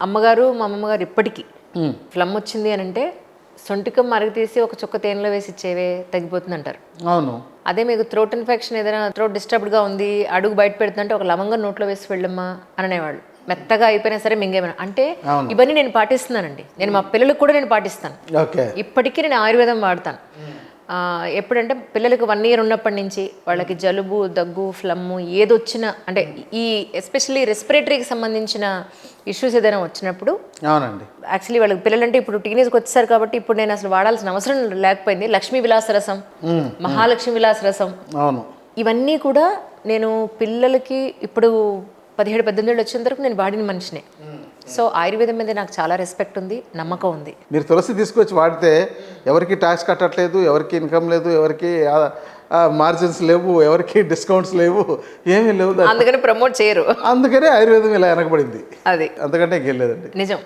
అమ్మగారు మా అమ్మమ్మగారు ఇప్పటికీ ఫ్లమ్ వచ్చింది అని అంటే సొంటికం మరగ తీసి ఒక చుక్క తేనెలో వేసి ఇచ్చేవే తగ్గిపోతుంది అంటారు. అవును. అదే మీకు థ్రోట్ ఇన్ఫెక్షన్ ఏదైనా థ్రోట్ డిస్టర్బ్డ్గా ఉంది అడుగు బయట పెడుతుందంటే ఒక లవంగం నోట్లో వేసి వెళ్ళమ్మా అని అనేవాళ్ళు. మెత్తగా అయిపోయినా సరే మింగేమని అంటే ఇవన్నీ నేను పాటిస్తున్నానండి. నేను మా పిల్లలకు కూడా నేను పాటిస్తాను. ఓకే. ఇప్పటికీ నేను ఆయుర్వేదం వాడతాను. ఎప్పుడంటే పిల్లలకు 1 year ఉన్నప్పటి నుంచి వాళ్ళకి జలుబు దగ్గు ఫ్లమ్ము ఏదొచ్చినా అంటే ఈ ఎస్పెషల్లీ రెస్పిరేటరీకి సంబంధించిన ఇష్యూస్ ఏదైనా వచ్చినప్పుడు అవునండి. యాక్చువల్లీ వాళ్ళకి పిల్లలంటే ఇప్పుడు టీనేజ్కి వచ్చేసారు కాబట్టి ఇప్పుడు నేను అసలు వాడాల్సిన అవసరం లేకపోయింది. లక్ష్మీ విలాస రసం, మహాలక్ష్మి విలాస రసం, అవును. ఇవన్నీ కూడా నేను పిల్లలకి ఇప్పుడు 17-18 ఏళ్ళు వచ్చేంత వరకు నేను వాడిన మనిషినే. సో ఆయుర్వేదం మీద నాకు చాలా రెస్పెక్ట్ ఉంది, నమ్మకం ఉంది. మీరు తులసి తీసుకొచ్చి వాడితే ఎవరికి ట్యాక్స్ కట్టట్లేదు, ఎవరికి ఇన్కమ్ లేదు, ఎవరికి మార్జిన్స్ లేవు, ఎవరికి డిస్కౌంట్స్ లేవు, ఏమీ లేవు. అందుకని ప్రమోట్ చేయరు. అందుకనే ఆయుర్వేదం ఇలా వెనకబడింది. అది అంతకంటే ఇంకేం లేదండి. నిజం.